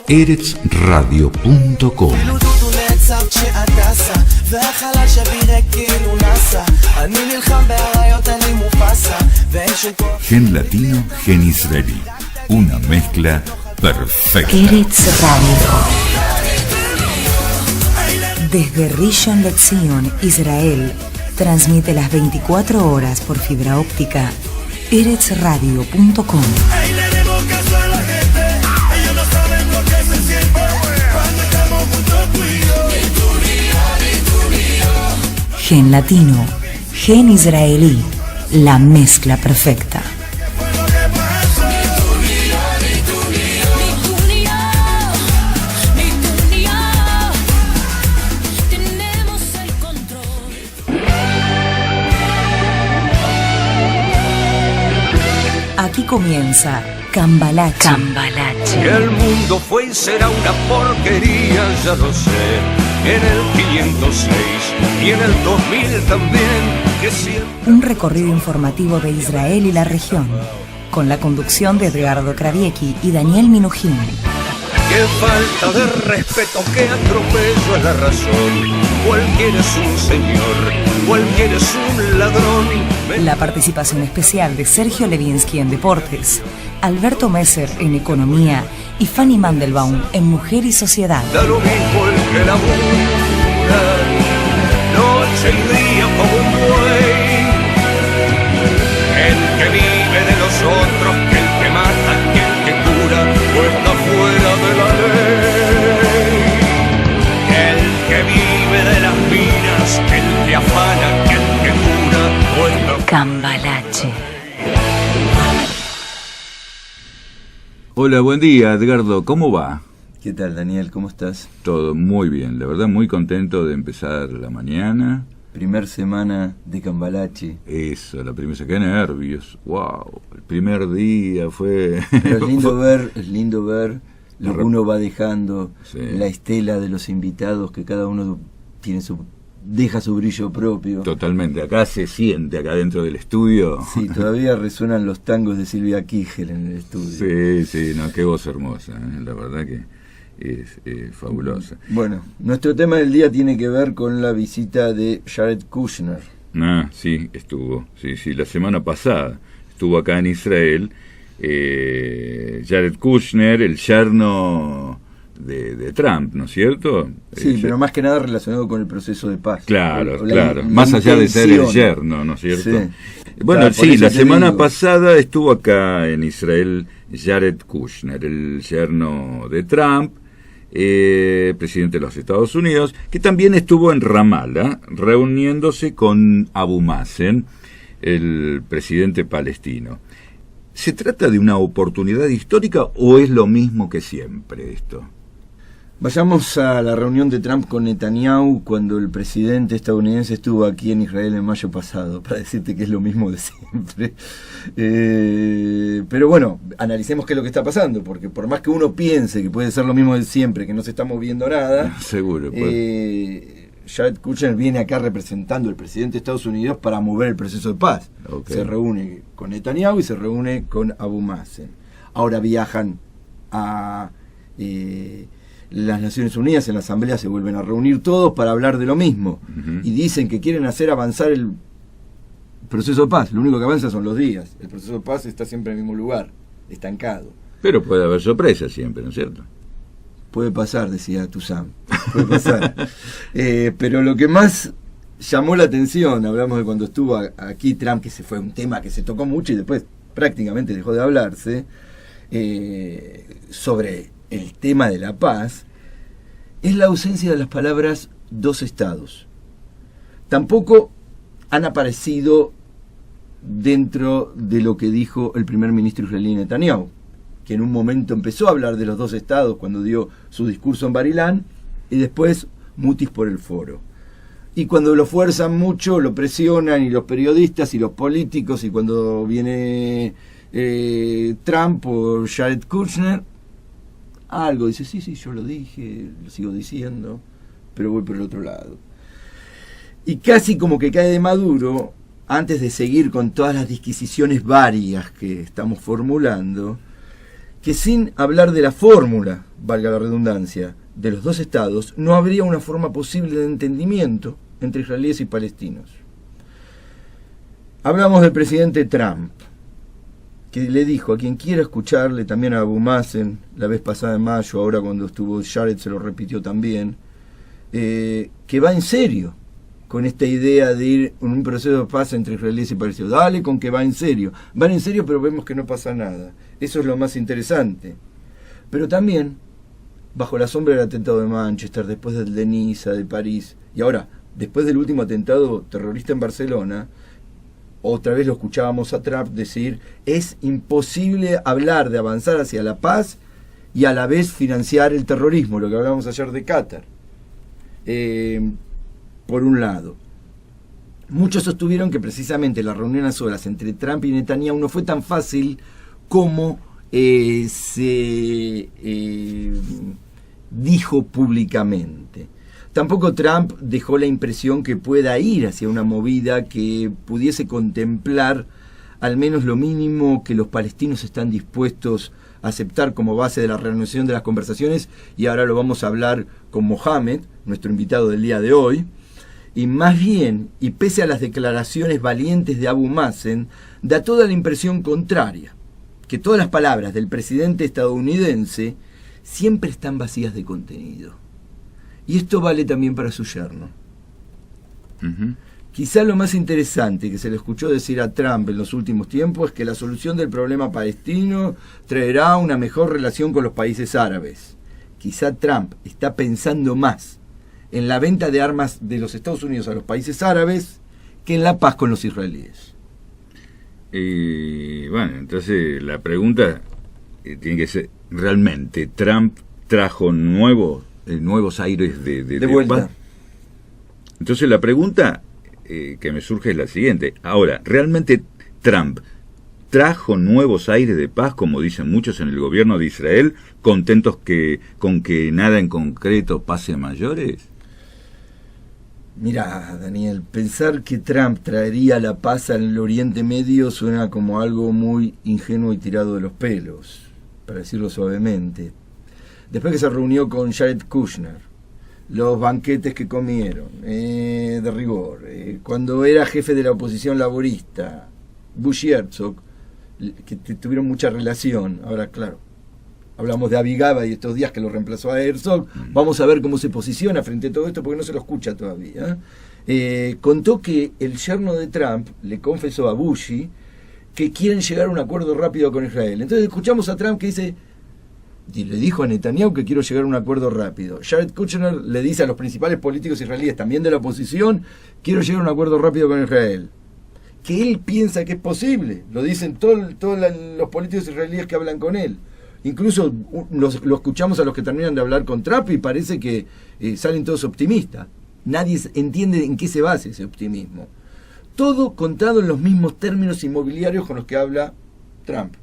eretzradio.com. Gen latino, gen israelí. Una mezcla perfecta. Eretz Radio. Desde Rishon LeZion, Israel, transmite las 24 horas por fibra óptica. eretzradio.com. Gen latino, gen israelí, la mezcla perfecta. Aquí comienza Cambalache. Que el mundo fue y será una porquería, ya lo sé. En el 506 y en el 2000 también. Que siempre... Un recorrido informativo de Israel y la región, con la conducción de Edgardo Kraviecki y Daniel Minujín. Qué falta de respeto, qué atropello es la razón. Cualquiera es un señor, cualquiera es un ladrón. La participación especial de Sergio Levinsky en Deportes, Alberto Messer en Economía y Fanny Mandelbaum en Mujer y Sociedad. Da lo mismo el que labura, noche y día como un buey. El que vive de los otros, que el que mata, que el que cura, pues está fuera de la ley. El que vive de las minas, que el que afana, que el que cura, pues está... Cambalache. Hola, buen día, Edgardo. ¿Cómo va? ¿Qué tal, Daniel? ¿Cómo estás? Todo muy bien, la verdad muy contento de empezar la mañana. Primer semana de Cambalache. Eso, la primera, qué nervios. Wow, el primer día fue... Pero es lindo ver lo que uno va dejando, sí, la estela de los invitados, que cada uno tiene deja su brillo propio. Totalmente, acá se siente, acá dentro del estudio. Sí, todavía resuenan los tangos de Silvia Kigel en el estudio. Sí, no, qué voz hermosa, la verdad que es fabulosa. Bueno, nuestro tema del día tiene que ver con la visita de Jared Kushner. Sí, estuvo, sí, la semana pasada estuvo acá en Israel, Jared Kushner, el yerno de Trump, ¿no es cierto? Sí, pero más que nada relacionado con el proceso de paz. Claro, más allá de ser el yerno, ¿no es cierto? Sí. Bueno, Claro, sí, la semana digo. pasada estuvo acá en Israel Jared Kushner, el yerno de Trump, presidente de los Estados Unidos, que también estuvo en Ramallah reuniéndose con Abu Mazen, el presidente palestino. ¿Se trata de una oportunidad histórica o es lo mismo que siempre esto? Vayamos a la reunión de Trump con Netanyahu cuando el presidente estadounidense estuvo aquí en Israel en mayo pasado, para decirte que es lo mismo de siempre. Pero bueno, analicemos qué es lo que está pasando, porque por más que uno piense que puede ser lo mismo de siempre, que no se está moviendo nada, seguro. Jared Kushner viene acá representando al presidente de Estados Unidos para mover el proceso de paz. Okay. Se reúne con Netanyahu y se reúne con Abu Mazen. Ahora viajan a... las Naciones Unidas, en la Asamblea se vuelven a reunir todos para hablar de lo mismo. Uh-huh. Y dicen que quieren hacer avanzar el proceso de paz. Lo único que avanza son los días. El proceso de paz está siempre en el mismo lugar, estancado. Pero puede haber sorpresas siempre, ¿no es cierto? Puede pasar, decía Toussaint. Puede pasar. Pero lo que más llamó la atención, hablamos de cuando estuvo aquí Trump, que se fue un tema que se tocó mucho y después prácticamente dejó de hablarse, sobre el tema de la paz, es la ausencia de las palabras dos estados. Tampoco han aparecido dentro de lo que dijo el primer ministro israelí Netanyahu, que en un momento empezó a hablar de los dos estados cuando dio su discurso en Bar-Ilán, y después mutis por el foro. Y cuando lo fuerzan mucho, lo presionan, y los periodistas y los políticos, y cuando viene Trump o Jared Kushner, algo dice, sí, yo lo dije, lo sigo diciendo, pero voy por el otro lado. Y casi como que cae de maduro, antes de seguir con todas las disquisiciones varias que estamos formulando, que sin hablar de la fórmula, valga la redundancia, de los dos estados, no habría una forma posible de entendimiento entre israelíes y palestinos. Hablamos del presidente Trump, que le dijo a quien quiera escucharle, también a Abu Mazen, la vez pasada en mayo, ahora cuando estuvo Jared se lo repitió también, que va en serio con esta idea de ir en un proceso de paz entre israelíes y palestinos. Dale con que va en serio. Van en serio, pero vemos que no pasa nada. Eso es lo más interesante. Pero también, bajo la sombra del atentado de Manchester, después del de Niza, de París, y ahora, después del último atentado terrorista en Barcelona, otra vez lo escuchábamos a Trump decir, es imposible hablar de avanzar hacia la paz y a la vez financiar el terrorismo, lo que hablábamos ayer de Qatar. Por un lado. Muchos sostuvieron que precisamente la reunión a solas entre Trump y Netanyahu no fue tan fácil como se dijo públicamente. Tampoco Trump dejó la impresión que pueda ir hacia una movida que pudiese contemplar al menos lo mínimo que los palestinos están dispuestos a aceptar como base de la reanudación de las conversaciones, y ahora lo vamos a hablar con Mohamed, nuestro invitado del día de hoy. Y más bien, y pese a las declaraciones valientes de Abu Mazen, da toda la impresión contraria, que todas las palabras del presidente estadounidense siempre están vacías de contenido. Y esto vale también para su yerno. Quizá lo más interesante que se le escuchó decir a Trump en los últimos tiempos es que la solución del problema palestino traerá una mejor relación con los países árabes. Quizá Trump está pensando más en la venta de armas de los Estados Unidos a los países árabes que en la paz con los israelíes. Bueno, entonces la pregunta tiene que ser, ¿realmente Trump trajo nuevos aires de vuelta? Paz? Entonces la pregunta que me surge es la siguiente. Ahora, ¿realmente Trump trajo nuevos aires de paz, como dicen muchos en el gobierno de Israel, contentos con que nada en concreto pase a mayores? Mirá, Daniel, pensar que Trump traería la paz al Oriente Medio suena como algo muy ingenuo y tirado de los pelos, para decirlo suavemente. Después que se reunió con Jared Kushner, los banquetes que comieron, de rigor, cuando era jefe de la oposición laborista, Bush y Herzog, que tuvieron mucha relación. Ahora, claro, hablamos de Abigaba y estos días que lo reemplazó a Herzog. Vamos a ver cómo se posiciona frente a todo esto, porque no se lo escucha todavía. Contó que el yerno de Trump le confesó a Bush que quieren llegar a un acuerdo rápido con Israel. Entonces escuchamos a Trump que dice, y le dijo a Netanyahu que quiero llegar a un acuerdo rápido. Jared Kushner le dice a los principales políticos israelíes, también de la oposición, quiero llegar a un acuerdo rápido con Israel. Que él piensa que es posible. Lo dicen todos los políticos israelíes que hablan con él. Incluso lo escuchamos a los que terminan de hablar con Trump y parece que salen todos optimistas. Nadie entiende en qué se basa ese optimismo. Todo contado en los mismos términos inmobiliarios con los que habla Trump.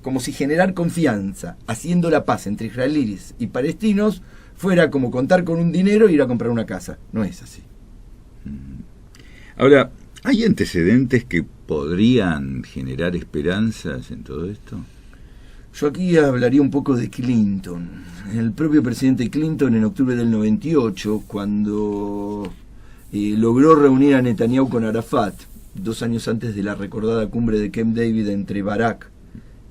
Como si generar confianza, haciendo la paz entre israelíes y palestinos, fuera como contar con un dinero e ir a comprar una casa. No es así. Ahora, ¿hay antecedentes que podrían generar esperanzas en todo esto? Yo aquí hablaría un poco de Clinton. El propio presidente Clinton en octubre del 98, cuando logró reunir a Netanyahu con Arafat, 2 años antes de la recordada cumbre de Camp David entre Barak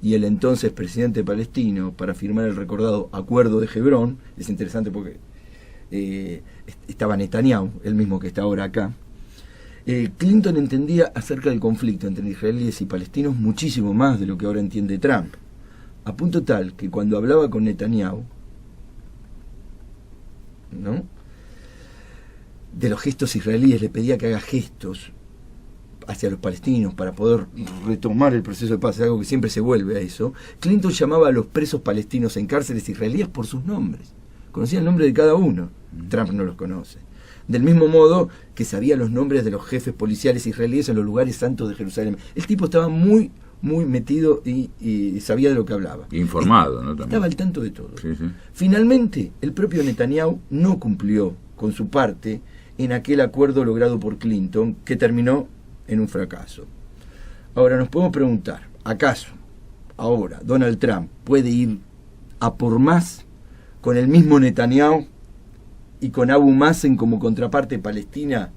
y el entonces presidente palestino, para firmar el recordado Acuerdo de Hebrón. Es interesante porque estaba Netanyahu, el mismo que está ahora acá. Clinton entendía acerca del conflicto entre israelíes y palestinos muchísimo más de lo que ahora entiende Trump. A punto tal que cuando hablaba con Netanyahu, ¿no?, de los gestos israelíes, le pedía que haga gestos hacia los palestinos para poder retomar el proceso de paz, algo que siempre se vuelve a eso. Clinton llamaba a los presos palestinos en cárceles israelíes por sus nombres. Conocía el nombre de cada uno. Trump no los conoce. Del mismo modo que sabía los nombres de los jefes policiales israelíes en los lugares santos de Jerusalén. El tipo estaba muy metido y sabía de lo que hablaba. Informado, ¿no? También. Estaba al tanto de todo. Sí, sí. Finalmente, el propio Netanyahu no cumplió con su parte en aquel acuerdo logrado por Clinton, que terminó en un fracaso. Ahora nos podemos preguntar, ¿acaso ahora Donald Trump puede ir a por más con el mismo Netanyahu y con Abu Mazen como contraparte palestina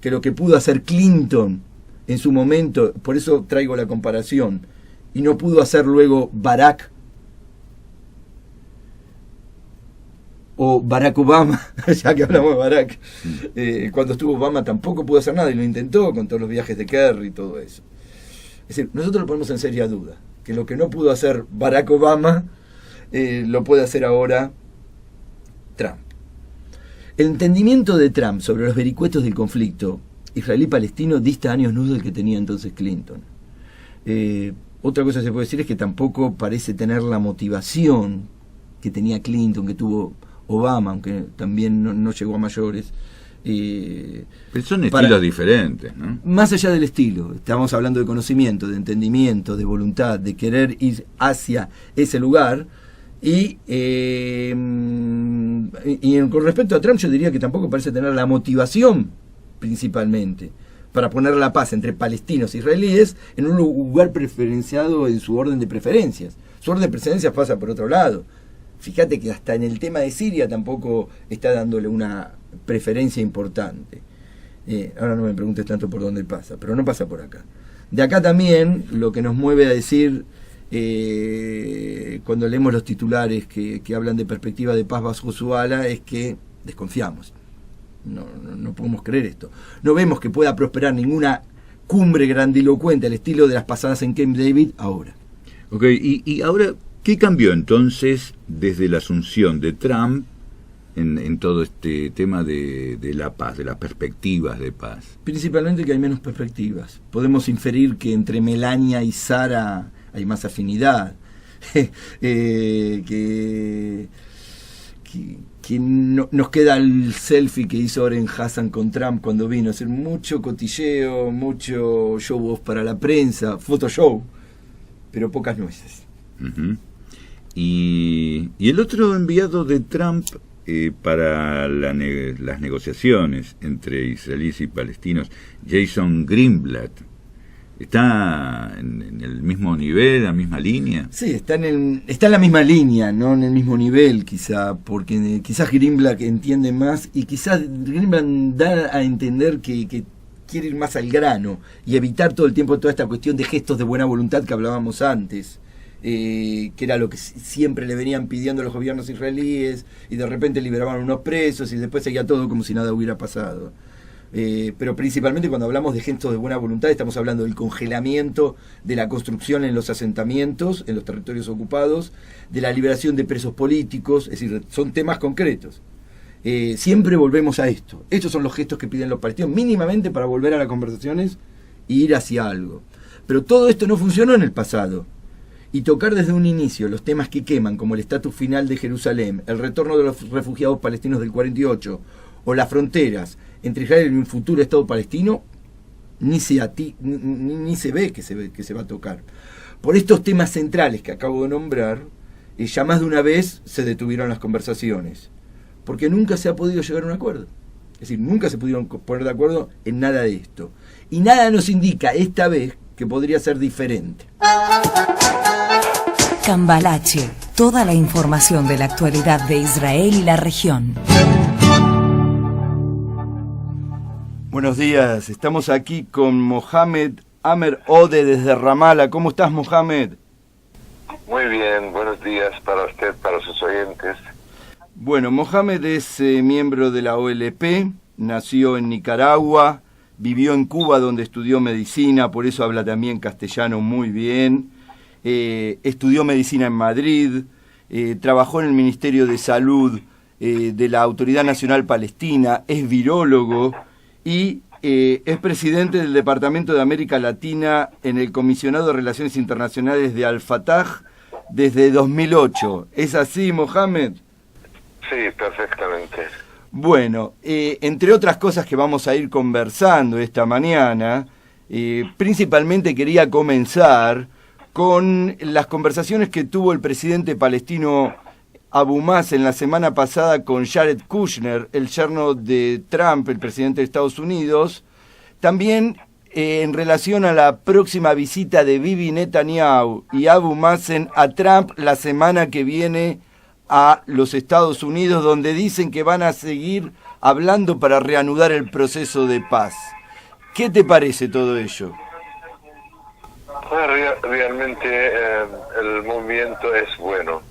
que lo que pudo hacer Clinton en su momento, por eso traigo la comparación, y no pudo hacer luego Barack o Barack Obama, ya que hablamos de Barack, cuando estuvo Obama tampoco pudo hacer nada y lo intentó con todos los viajes de Kerry y todo eso. Es decir, nosotros lo ponemos en seria duda, que lo que no pudo hacer Barack Obama lo puede hacer ahora Trump. El entendimiento de Trump sobre los vericuetos del conflicto israelí-palestino dista años luz del que tenía entonces Clinton. Otra cosa que se puede decir es que tampoco parece tener la motivación que tenía Clinton, que tuvo Obama, aunque también no llegó a mayores. Pero son estilos diferentes, ¿no? Más allá del estilo, estamos hablando de conocimiento, de entendimiento, de voluntad, de querer ir hacia ese lugar. Y con respecto a Trump, yo diría que tampoco parece tener la motivación principalmente para poner la paz entre palestinos e israelíes en un lugar preferenciado en su orden de preferencias. Su orden de preferencias pasa por otro lado. Fíjate que hasta en el tema de Siria tampoco está dándole una preferencia importante. Ahora no me preguntes tanto por dónde pasa, pero no pasa por acá. De acá también lo que nos mueve a decir, cuando leemos los titulares que hablan de perspectiva de paz bajo su ala, es que desconfiamos. No podemos creer esto. No vemos que pueda prosperar ninguna cumbre grandilocuente al estilo de las pasadas en Camp David ahora. Ok, y ahora, ¿qué cambió entonces desde la asunción de Trump en todo este tema de la paz, de las perspectivas de paz? Principalmente que hay menos perspectivas. Podemos inferir que entre Melania y Sara hay más afinidad, que no, nos queda el selfie que hizo Oren Hassan con Trump cuando vino, hacer mucho cotilleo, mucho show off para la prensa, Photoshop, pero pocas nueces. Uh-huh. Y el otro enviado de Trump para las negociaciones entre israelíes y palestinos, Jason Greenblatt, ¿está en el mismo nivel, la misma línea? Sí, está en la misma línea, no en el mismo nivel quizá, porque quizás Greenblatt entiende más y quizás Greenblatt da a entender que quiere ir más al grano y evitar todo el tiempo toda esta cuestión de gestos de buena voluntad que hablábamos antes, que era lo que siempre le venían pidiendo los gobiernos israelíes y de repente liberaban unos presos y después seguía todo como si nada hubiera pasado. Pero principalmente cuando hablamos de gestos de buena voluntad estamos hablando del congelamiento de la construcción en los asentamientos, en los territorios ocupados, de la liberación de presos políticos, es decir, son temas concretos. Siempre volvemos a esto. Estos son los gestos que piden los palestinos mínimamente para volver a las conversaciones e ir hacia algo. Pero todo esto no funcionó en el pasado. Y tocar desde un inicio los temas que queman, como el estatus final de Jerusalén, el retorno de los refugiados palestinos del 48, o las fronteras entre Israel y un futuro Estado palestino, ni se ve que se va a tocar. Por estos temas centrales que acabo de nombrar, ya más de una vez se detuvieron las conversaciones, porque nunca se ha podido llegar a un acuerdo. Es decir, nunca se pudieron poner de acuerdo en nada de esto. Y nada nos indica esta vez que podría ser diferente. Cambalache, toda la información de la actualidad de Israel y la región. Buenos días, estamos aquí con Mohamed Amer Ode desde Ramala. ¿Cómo estás, Mohamed? Muy bien, buenos días para usted, para sus oyentes. Bueno, Mohamed es miembro de la OLP, nació en Nicaragua, vivió en Cuba donde estudió medicina, por eso habla también castellano muy bien, estudió medicina en Madrid, trabajó en el Ministerio de Salud de la Autoridad Nacional Palestina, es virólogo y es presidente del Departamento de América Latina en el Comisionado de Relaciones Internacionales de Al-Fatah desde 2008. ¿Es así, Mohamed? Sí, perfectamente. Bueno, entre otras cosas que vamos a ir conversando esta mañana, principalmente quería comenzar con las conversaciones que tuvo el presidente palestino Abu Mazen la semana pasada con Jared Kushner, el yerno de Trump, el presidente de Estados Unidos. También en relación a la próxima visita de Bibi Netanyahu y Abu Mazen a Trump la semana que viene a los Estados Unidos, donde dicen que van a seguir hablando para reanudar el proceso de paz. ¿Qué te parece todo ello? Realmente el movimiento es bueno.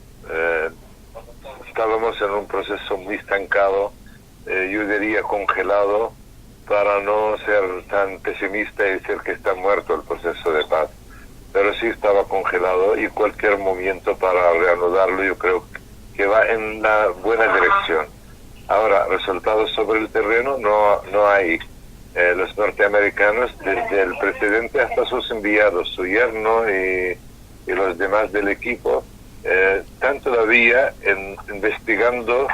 Estábamos en un proceso muy estancado, yo diría congelado, para no ser tan pesimista y decir que está muerto el proceso de paz. Pero sí estaba congelado y cualquier movimiento para reanudarlo yo creo que va en la buena dirección. Ahora, resultados sobre el terreno no hay. Los norteamericanos, desde el presidente hasta sus enviados, su yerno y los demás del equipo, están todavía investigando,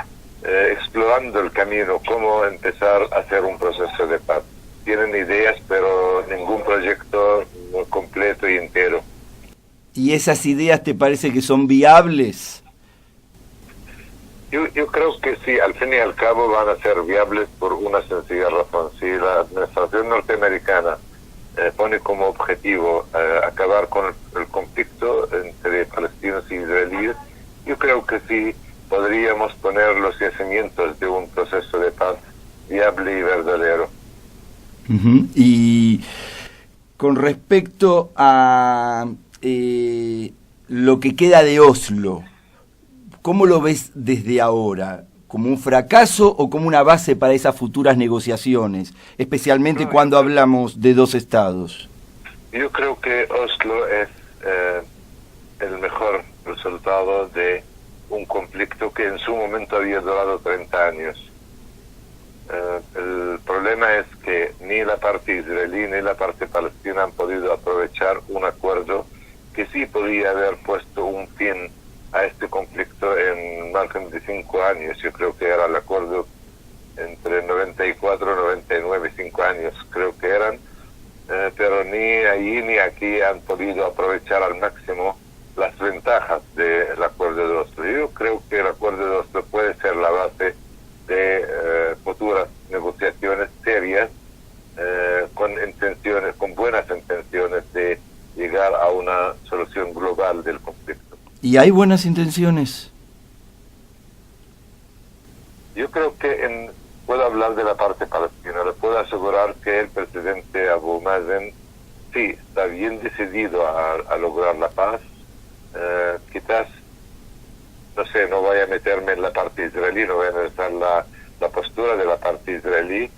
explorando el camino, cómo empezar a hacer un proceso de paz. Tienen ideas, pero ningún proyecto completo y entero. ¿Y esas ideas te parece que son viables? Yo creo que sí, al fin y al cabo van a ser viables por una sencilla razón. Si la administración norteamericana pone como objetivo acabar con el conflicto entre palestinos y israelíes, yo creo que sí podríamos poner los yacimientos de un proceso de paz viable y verdadero. Y con respecto a lo que queda de Oslo, ¿cómo lo ves desde ahora? ¿Como un fracaso o como una base para esas futuras negociaciones? Especialmente cuando hablamos de dos estados. Yo creo que Oslo es el mejor resultado de un conflicto que en su momento había durado 30 años. El problema es que ni la parte israelí ni la parte palestina han podido aprovechar un acuerdo que sí podía haber puesto un fin a este conflicto en más de 5 años. Yo creo que era el acuerdo entre 94 y 99, 5 años creo que eran, pero ni allí ni aquí han podido aprovechar al máximo las ventajas del acuerdo de Oslo. Yo creo que el acuerdo de Oslo puede ser la base de futuras negociaciones serias, con buenas intenciones de llegar a una solución global del conflicto. ¿Y hay buenas intenciones? Yo creo que puedo hablar de la parte palestina. Le puedo asegurar que el presidente Abu Mazen sí está bien decidido a lograr la paz. Quizás, no sé, no voy a meterme en la parte israelí, no voy a analizar la postura de la parte israelí.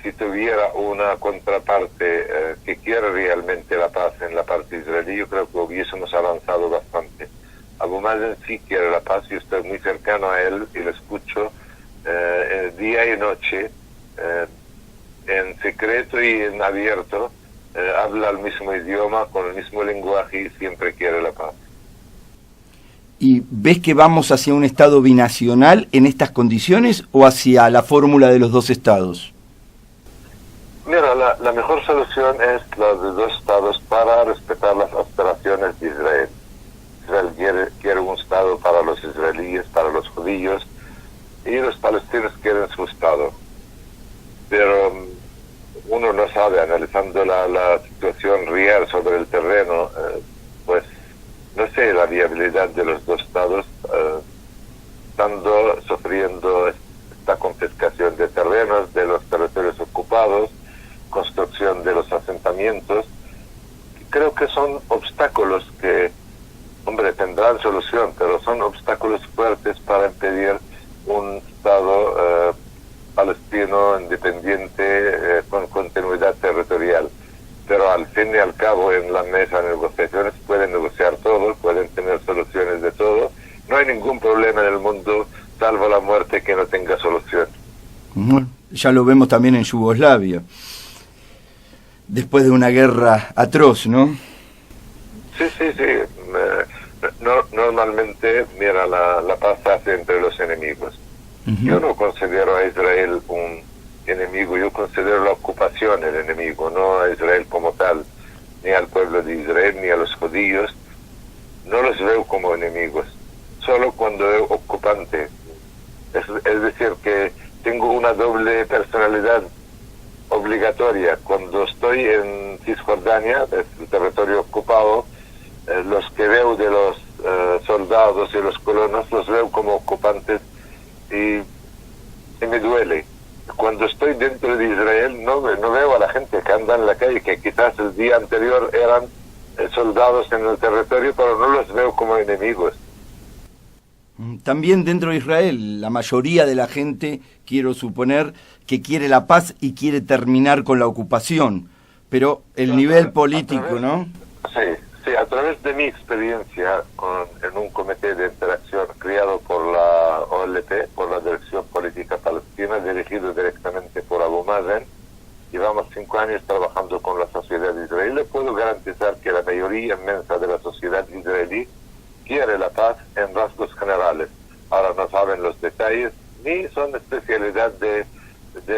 Si tuviera una contraparte que quiere realmente la paz en la parte israelí, yo creo que hubiésemos avanzado bastante. Abu Mazen sí quiere la paz, yo estoy muy cercano a él y lo escucho día y noche, en secreto y en abierto, habla el mismo idioma, con el mismo lenguaje y siempre quiere la paz. ¿Y ves que vamos hacia un estado binacional en estas condiciones o hacia la fórmula de los dos estados? Mira, la mejor solución es la de dos estados para respetar las aspiraciones de Israel. Israel quiere un estado para los israelíes, para los judíos, y los palestinos quieren su estado. Pero uno no sabe, analizando la situación real sobre el terreno, pues no sé la viabilidad de los dos estados, estando sufriendo esta confiscación de terrenos, de los territorios ocupados, construcción de los asentamientos. Creo que son obstáculos que, hombre, tendrán solución, pero son obstáculos fuertes para impedir un Estado palestino independiente con continuidad territorial. Pero al fin y al cabo, en la mesa de negociaciones pueden negociar todo, pueden tener soluciones de todo. No hay ningún problema en el mundo, salvo la muerte, que no tenga solución. Bueno, ya lo vemos también en Yugoslavia, después de una guerra atroz, ¿no? Sí. Normalmente, mira, la paz se hace entre los enemigos. Yo no considero a Israel un enemigo, yo considero la ocupación el enemigo, no a Israel como tal, ni al pueblo de Israel, ni a los judíos. No los veo como enemigos, solo cuando veo ocupante. Es decir, que tengo una doble personalidad obligatoria. Cuando estoy en los soldados y los colonos los veo como ocupantes y me duele. Cuando estoy dentro de Israel no veo a la gente que anda en la calle, que quizás el día anterior eran soldados en el territorio, pero no los veo como enemigos. También dentro de Israel, la mayoría de la gente, quiero suponer, que quiere la paz y quiere terminar con la ocupación, pero el nivel político, ¿no? Sí, a través de mi experiencia en un comité de interacción creado por la OLP, por la Dirección Política Palestina, dirigido directamente por Abu Mazen, llevamos 5 años trabajando con la sociedad israelí. Puedo garantizar que la mayoría inmensa de la sociedad israelí quiere la paz en rasgos generales. Ahora no saben los detalles, ni son especialidad de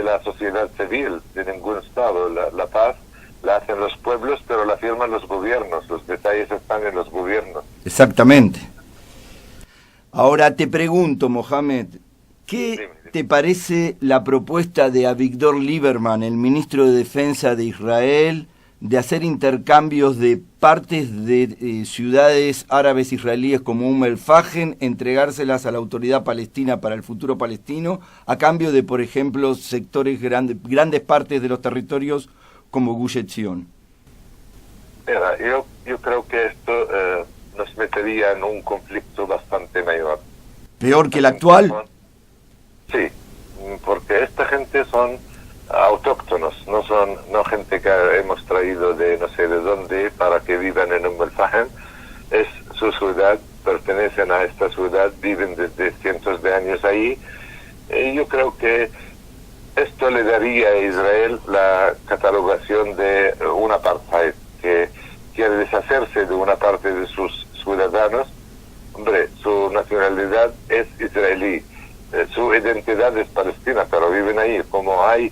la sociedad civil de ningún Estado. La paz la hacen los pueblos, pero la firman los gobiernos. Los detalles están en los gobiernos. Exactamente. Ahora te pregunto, Mohamed, ¿qué te parece la propuesta de Avigdor Lieberman, el ministro de Defensa de Israel, de hacer intercambios de partes de ciudades árabes israelíes como el-Fajen, entregárselas a la autoridad palestina para el futuro palestino, a cambio de, por ejemplo, sectores grandes partes de los territorios como Gush Etzion? Mira, yo creo que esto nos metería en un conflicto bastante mayor. ¿Peor que el actual? Sí, porque esta gente son autóctonos, no gente que hemos traído de no sé de dónde para que vivan en el-Fajen. Es su ciudad, pertenecen a esta ciudad, viven desde cientos de años ahí. Y yo creo que esto le daría a Israel la catalogación de un apartheid, que quiere deshacerse de una parte de sus ciudadanos. Hombre, su nacionalidad es israelí, su identidad es palestina, pero viven ahí. Como hay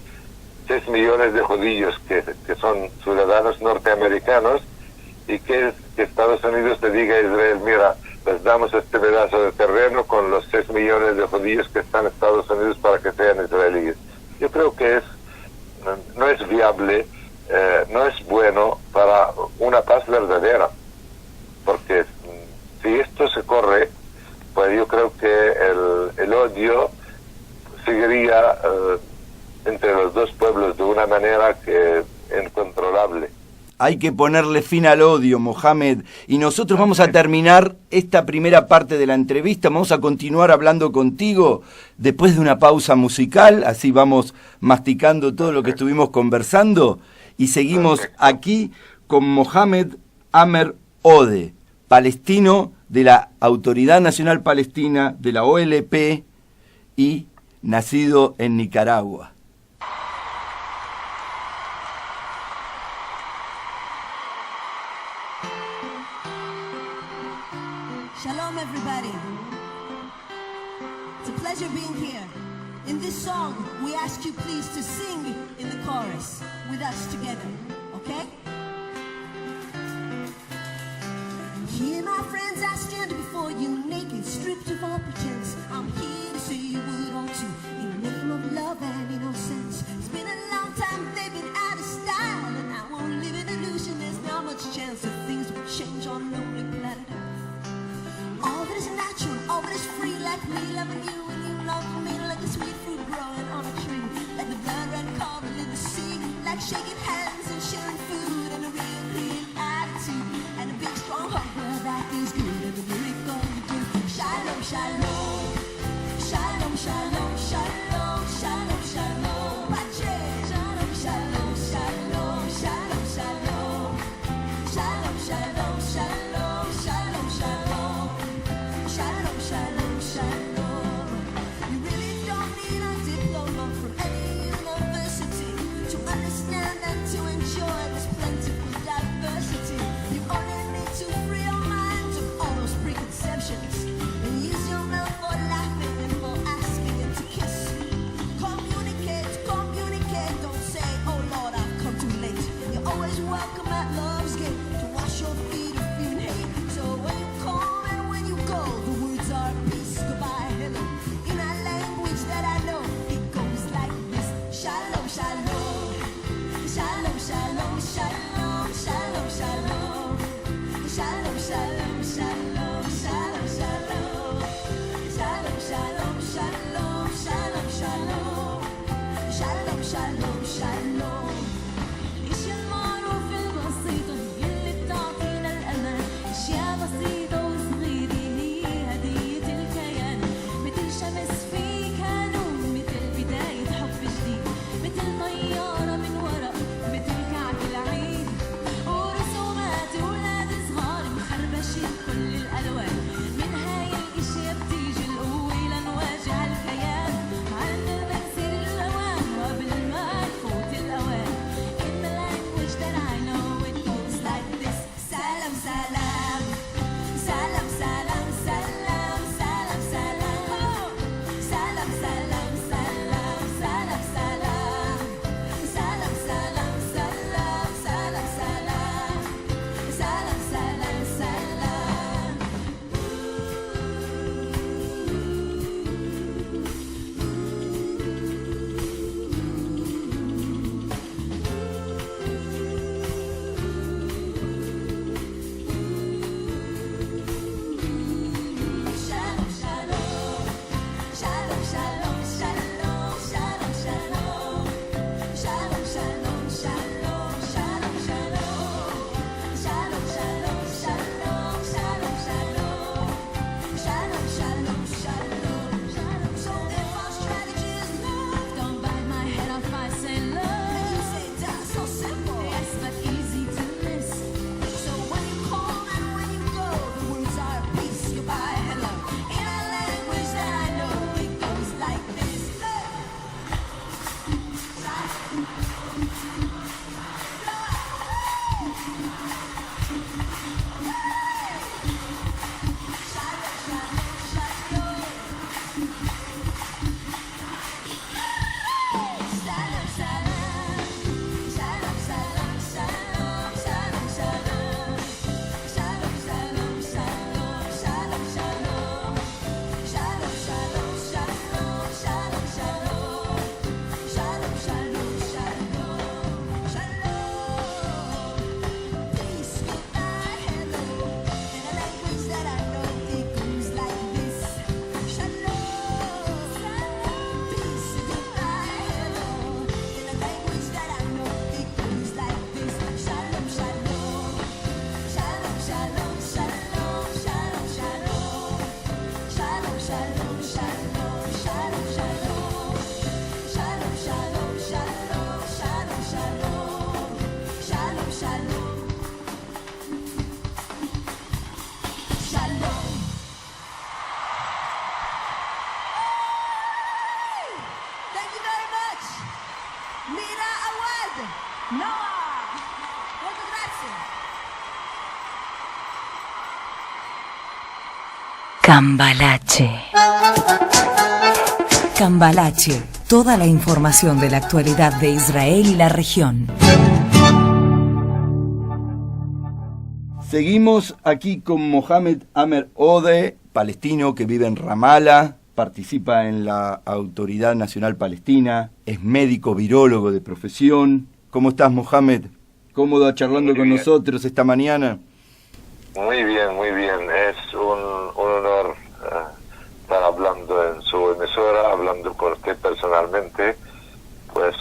6 millones de judíos que son ciudadanos norteamericanos, y que Estados Unidos le diga a Israel, mira, les damos este pedazo de terreno con los 6 millones de judíos que están en Estados Unidos para que sean israelíes. Yo creo que no es viable, no es bueno para una paz verdadera, porque si esto se corre, pues yo creo que el odio seguiría entre los dos pueblos de una manera que incontrolable. Hay que ponerle fin al odio, Mohamed. Y nosotros vamos a terminar esta primera parte de la entrevista. Vamos a continuar hablando contigo después de una pausa musical. Así vamos masticando todo lo que estuvimos conversando. Y seguimos aquí con Mohamed Amer Ode, palestino de la Autoridad Nacional Palestina, de la OLP y nacido en Nicaragua. Shalom, everybody. It's a pleasure being here. In this song, we ask you please to sing in the chorus with us together, okay? Here, my friends, I stand before you naked, stripped of all pretense. I'm here to say you would all too, in the name of love and innocence. It's been a long time, they've been out of style, and I won't live in illusion. There's not much chance that things will change on lonely planet Earth. All that is natural, all that is free, like me loving you and you loving me, like a sweet fruit growing on a tree, like the blood red carbon in the sea, like shaking hands and sharing food, and a real clean attitude, and a big strong heart, well, that is good, and the miracle you do. Shalom, shalom, shalom, shalom, shalom, shalom, shalom, shalom, shalom, shalom, shalom, shalom, shalom, shalom, shalom, shalom, shalom. Shalom, shalom, shalom. You really don't need a diploma from any university to understand and to enjoy this plentiful diversity. You only need to free your mind of all those preconceptions and use your mouth for laughing and for asking and to Cambalache. Cambalache, toda la información de la actualidad de Israel y la región. Seguimos aquí con Mohamed Amer Ode, palestino que vive en Ramallah, participa en la Autoridad Nacional Palestina, es médico virólogo de profesión. ¿Cómo estás, Mohamed? ¿Cómodo charlando con nosotros esta mañana? Muy bien, muy bien. Es un honor estar hablando en su emisora, hablando con usted personalmente. Pues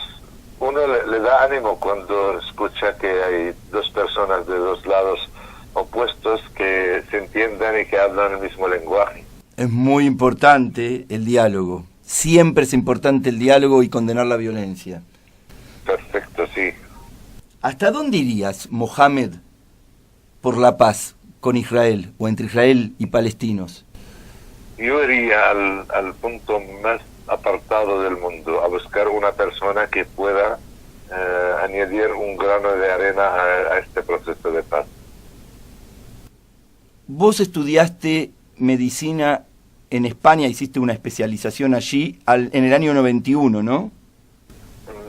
uno le da ánimo cuando escucha que hay dos personas de dos lados opuestos que se entiendan y que hablan el mismo lenguaje. Es muy importante el diálogo. Siempre es importante el diálogo y condenar la violencia. Perfecto, sí. ¿Hasta dónde irías, Mohamed, por la paz con Israel o entre Israel y palestinos? Yo iría al punto más apartado del mundo, a buscar una persona que pueda añadir un grano de arena a este proceso de paz. Vos estudiaste medicina en España, hiciste una especialización allí en el año 91, ¿no?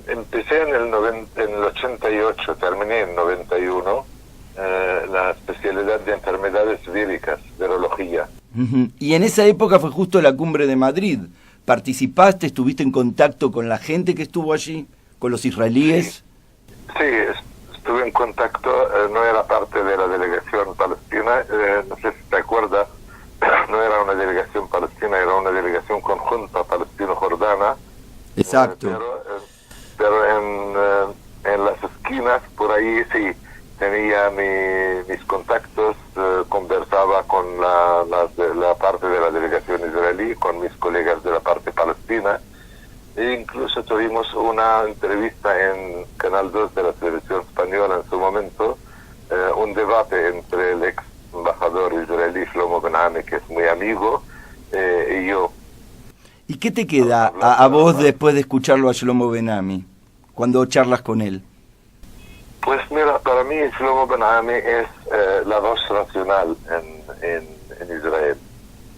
Empecé en el 88, terminé en 91, la especialidad de enfermedades víricas, virología. Y en esa época fue justo la cumbre de Madrid. ¿Participaste, estuviste en contacto con la gente que estuvo allí, con los israelíes? Sí, estuve en contacto, no era parte de la delegación palestina, no sé si te acuerdas, no era una delegación palestina, era una delegación conjunta palestino-jordana. Exacto. Pero en las esquinas, por ahí sí, tenía mis contactos, conversaba estaba con la parte de la delegación israelí, con mis colegas de la parte palestina, e incluso tuvimos una entrevista en Canal 2 de la televisión española en su momento, un debate entre el ex embajador israelí Shlomo Ben-Ami, que es muy amigo, y yo. ¿Y qué te queda a vos después de escucharlo a Shlomo Ben-Ami, cuando charlas con él? Pues mira, para mí Shlomo Ben-Ami es la voz racional en Israel.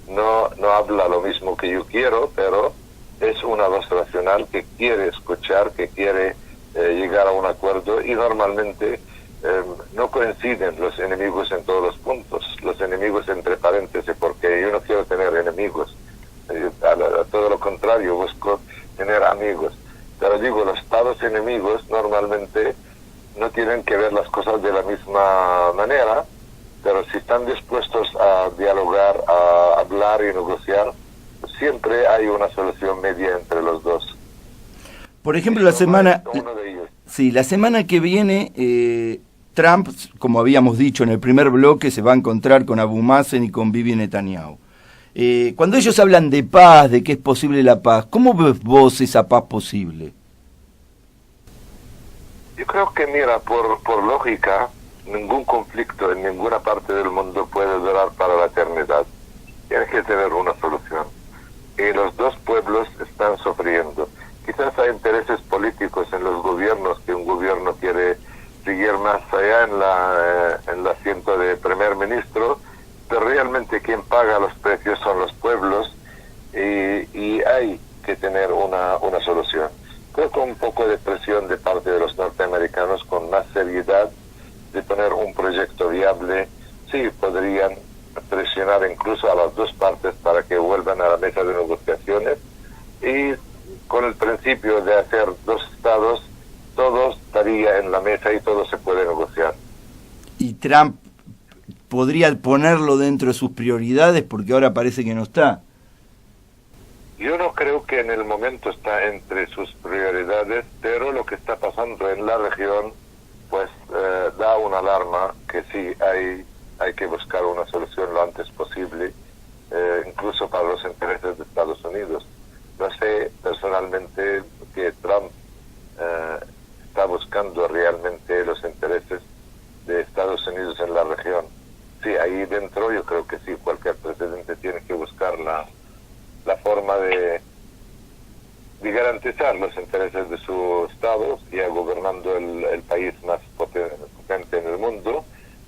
No habla lo mismo que yo quiero, pero es una voz racional que quiere escuchar, que quiere llegar a un acuerdo, y normalmente no coinciden los enemigos en todos los puntos. Los enemigos entre paréntesis, porque yo no quiero tener enemigos. A todo lo contrario, busco tener amigos. Pero digo, los estados enemigos normalmente no tienen que ver las cosas de la misma manera, pero si están dispuestos a dialogar, a hablar y negociar, siempre hay una solución media entre los dos. Por ejemplo, la semana que viene, Trump, como habíamos dicho en el primer bloque, se va a encontrar con Abu Mazen y con Bibi Netanyahu. Cuando ellos hablan de paz, de que es posible la paz, ¿cómo ves vos esa paz posible? Yo creo que, mira, por lógica, ningún conflicto en ninguna parte del mundo puede durar para la eternidad. Tiene que tener una solución. Y los dos pueblos están sufriendo. Quizás hay intereses políticos en los gobiernos, que un gobierno quiere seguir más allá en el asiento de primer ministro, pero realmente quien paga los precios son los pueblos, y hay que tener una solución. Creo que un poco de presión de parte de los norteamericanos, con más seriedad, de poner un proyecto viable, sí, podrían presionar incluso a las dos partes para que vuelvan a la mesa de negociaciones, y con el principio de hacer dos estados, todo estaría en la mesa y todo se puede negociar. ¿Y Trump podría ponerlo dentro de sus prioridades, porque ahora parece que no está? Yo no creo que en el momento está entre sus prioridades, pero lo que está pasando en la región pues da una alarma que sí hay que buscar una solución lo antes posible, incluso para los intereses de Estados Unidos. No sé personalmente que Trump está buscando realmente los intereses de Estados Unidos en la región. Sí, ahí dentro yo creo que sí, cualquier presidente tiene que buscar la forma de garantizar los intereses de su estado, ya gobernando el país más potente en el mundo,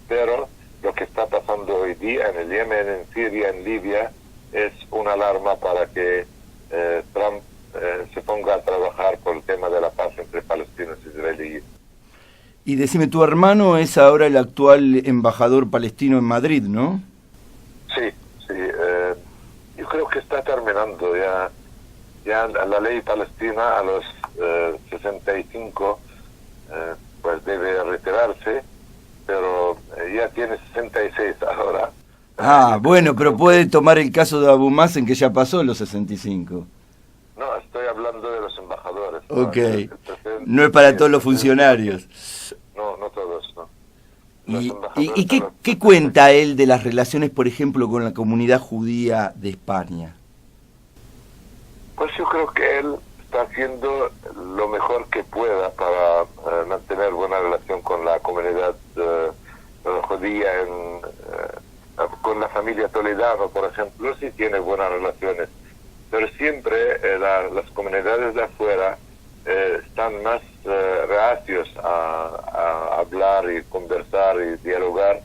pero lo que está pasando hoy día en el Yemen, en Siria, en Libia, es una alarma para que Trump se ponga a trabajar por el tema de la paz entre palestinos e israelíes. Y decime, tu hermano es ahora el actual embajador palestino en Madrid, ¿no? Sí. Yo creo que está terminando ya la ley palestina a los 65 pues debe retirarse, pero ya tiene 66 ahora. Bueno, pero puede tomar el caso de Abu Mazen, que ya pasó los 65. No, estoy hablando de los embajadores. Ok, no es para todos los funcionarios. No todos, no. ¿Y qué cuenta él de las relaciones, por ejemplo, con la comunidad judía de España? Pues yo creo que él está haciendo lo mejor que pueda para mantener buena relación con la comunidad judía, con la familia Toledano, por ejemplo, sí tiene buenas relaciones. Pero siempre las comunidades de afuera están más reacios a hablar y conversar y dialogar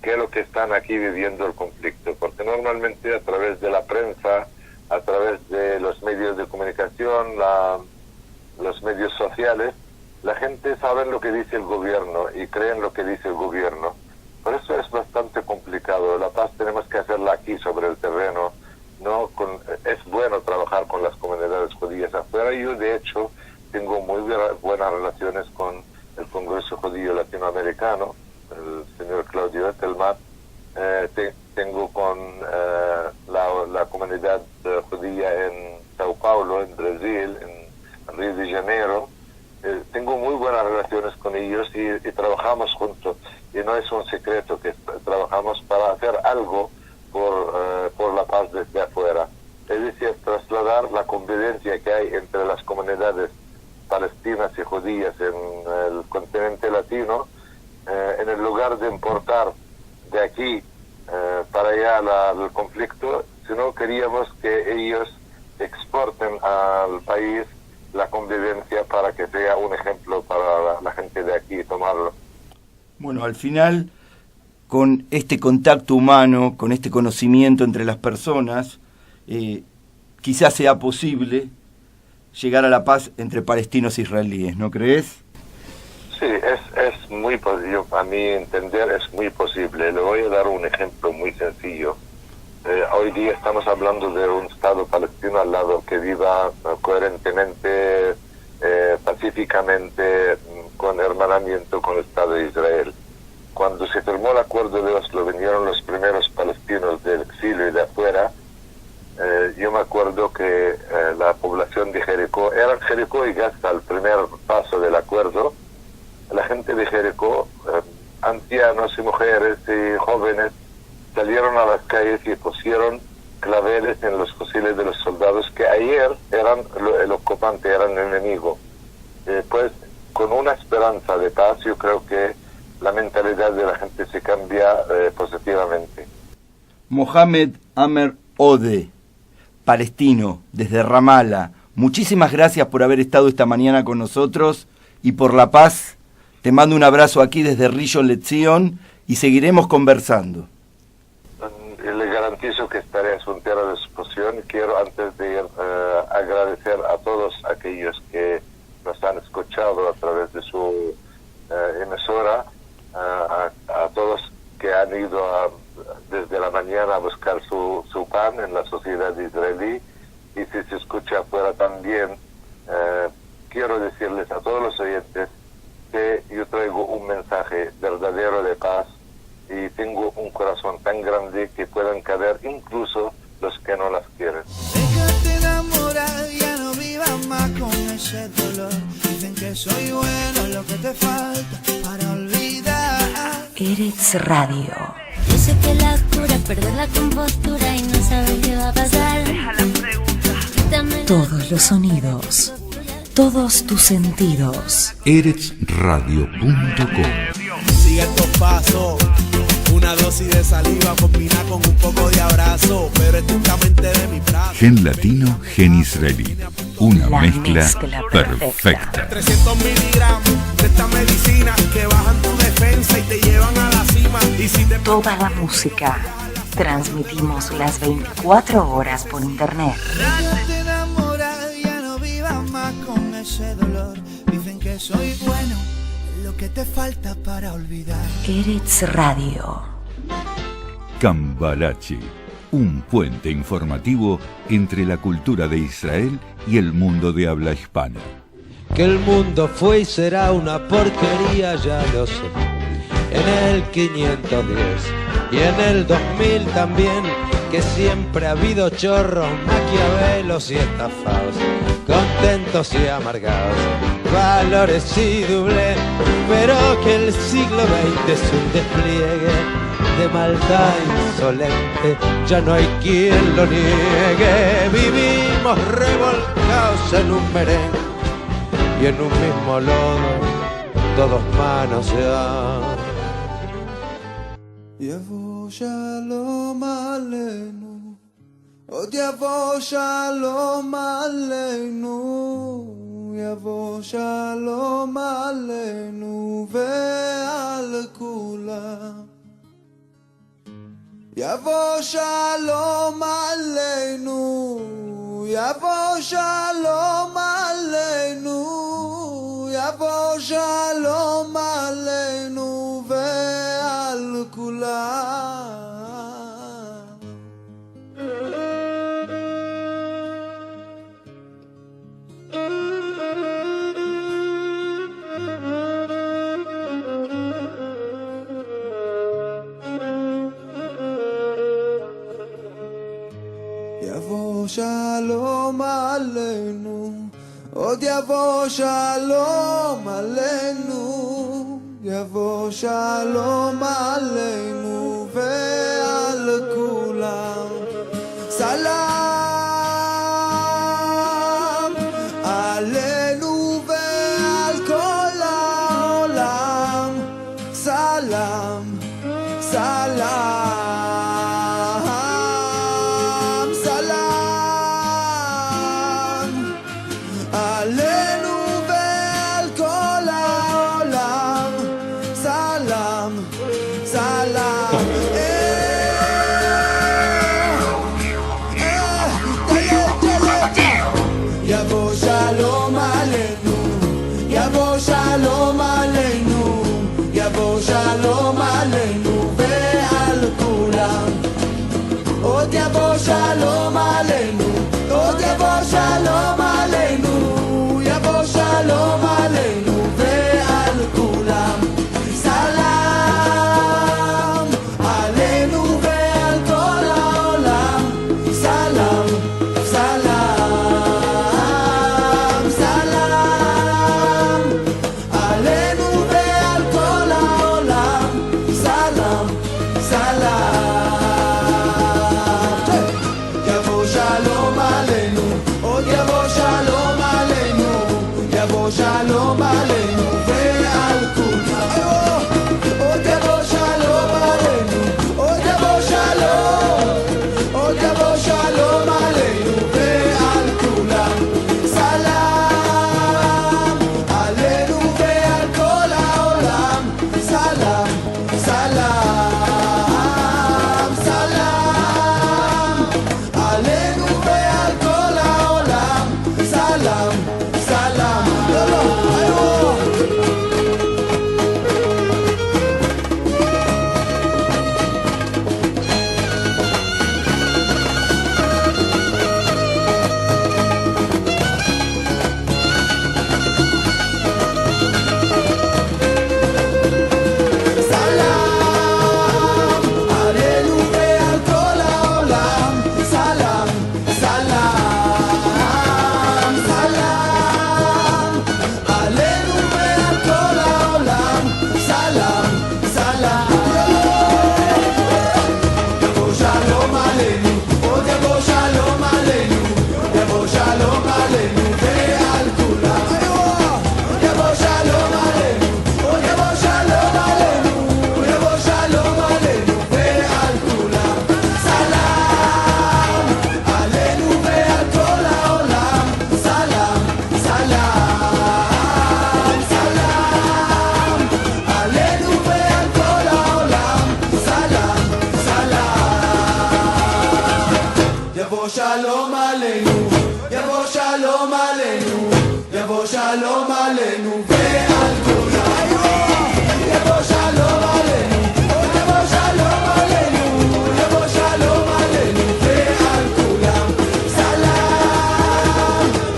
que lo que están aquí viviendo el conflicto, porque normalmente a través de la prensa, a través de los medios de comunicación, los medios sociales, la gente sabe lo que dice el gobierno y creen lo que dice el gobierno. Por eso es bastante complicado. La paz tenemos que hacerla aquí sobre el terreno. Es bueno trabajar con las comunidades judías afuera. Yo de hecho tengo muy buenas relaciones con el Congreso Judío Latinoamericano, el señor Claudio Ettelman. Tengo con la comunidad judía en Sao Paulo, en Brasil, en Río de Janeiro. Tengo muy buenas relaciones con ellos y trabajamos juntos. y no es un secreto que trabajamos para hacer algo por la paz desde afuera. Es decir, trasladar la convivencia que hay entre las comunidades palestinas y judías en el continente latino, en el lugar de importar de aquí para allá el conflicto, sino queríamos que ellos exporten al país la convivencia para que sea un ejemplo para la gente de aquí tomarlo. Bueno, al final, con este contacto humano, con este conocimiento entre las personas, quizás sea posible llegar a la paz entre palestinos e israelíes, ¿no crees? Sí, es muy posible, a mi entender es muy posible. Le voy a dar un ejemplo muy sencillo. Hoy día estamos hablando de un Estado palestino al lado que viva coherentemente, pacíficamente, con hermanamiento con el Estado de Israel. Cuando se firmó el acuerdo de Oslo, vinieron los primeros palestinos del exilio y de afuera. Yo me acuerdo que la población de Jericó, eran Jericó y Gaza el primer paso del acuerdo. La gente de Jericó, ancianos y mujeres y jóvenes, salieron a las calles y pusieron claveles en los fusiles de los soldados que ayer eran el ocupante, eran el enemigo. Pues con una esperanza de paz, yo creo que la mentalidad de la gente se cambia positivamente. Mohamed Amer Ode, palestino, desde Ramallah, muchísimas gracias por haber estado esta mañana con nosotros y por la paz. Te mando un abrazo aquí desde Rishon LeZion y seguiremos conversando. Le garantizo que estaré a su entera disposición. Quiero, antes de ir, agradecer a todos aquellos que nos han escuchado a través de su emisora, a todos que han ido desde la mañana a buscar su pan en la sociedad israelí, y si se escucha afuera también, quiero decirles a todos los oyentes que yo traigo un mensaje verdadero de paz y tengo un corazón tan grande que puedan caber incluso los que no las quieren. Déjate enamorar, ya no vivas más con ese dolor. Dicen que soy bueno, lo que te falta para olvidar. Eretz Radio. Yo sé que la cura es perder la compostura y no sabes qué va a pasar. Deja la pregunta. Todos los sonidos, todos tus sentidos. eretzradio.com. Sigue estos pasos. Una dosis de saliva combina con un poco de abrazo, pero estrictamente de mi brazo. Gen latino, gen israelí. Una La mezcla mezcla perfecta. 300 miligramos de esta medicina que bajan tu defensa y te llevan a la cima. Y si te Toda la música. Transmitimos las 24 horas por internet. Déjate enamorar, ya no vivas más con ese dolor. Dicen que soy bueno, lo que te falta para olvidar. Eretz Radio. Cambalache, un puente informativo entre la cultura de Israel y el mundo de habla hispana. Que el mundo fue y será una porquería, ya lo sé. En el 510 y en el 2000 también, que siempre ha habido chorros, maquiavelos y estafados, contentos y amargados, valores y doble, pero que el siglo XX es un despliegue de maldad insolente, ya no hay quien lo niegue. Vivimos revolcados en un merengue y en un mismo lodo, todos manoseados. יבוא שלום עלינו, עוד יבוא שלום עלינו, יבוא שלום עלינו ועל כולם. יבוא שלום עלינו, יבוא שלום עלינו, יבוא שלום עלינו ועל כולם. יבוא שלום עלינו, עוד יבוא שלום עלינו, יבוא שלום עלינו ועל כולם, סלם עלינו ועל כל העולם, סלם, סלם, סלם עלינו ועל כל העולם, סלם, סלם. יבוא שלום עלינו, יבוא שלום עלינו, יבוא שלום עלינו ועל כולם, עוד יבוא שלום עלינו, עוד יבוא שלום עלינו, יבוא שלום עלינו ועל כולם, סלם עלינו ועל כל העולם, סלם, סלם, סלם עלינו ועל כל העולם, סלם, סלם. יבוא שלום עלינו, עוד יבוא שלום עלינו, יבוא שלום עלינו ועל כולם, עוד יבוא שלום עלינו, עוד יבוא שלום, עוד יבוא שלום עלינו ועל כולם, סלם עלינו ועל כל העולם, סלם, סלם, סלם עלינו ועל כל העולם, סלם, סלם. לא, לא, סלם עלינו ועל כל העולם, סלם, סלם, סלם עלינו ועל כל העולם, סלם, סלם. יבוא שלום עלינו, עוד יבוא שלום עלינו, יבוא שלום עלינו ועל כולם, יבוא שלום עלינו, עוד יבוא שלום עלינו, יבוא שלום עלינו ועל כולם, סלם עלינו ועל כל העולם, סלם, סלם, סלם עלינו ועל כל העולם, סלם, סלם. יבוא שלום עלינו, יבוא שלום עלינו, יבוא שלום עלינו ועל כולם, יבוא שלום עלינו, עוד יבוא שלום עלינו, יבוא שלום עלינו ועל כולם, סלם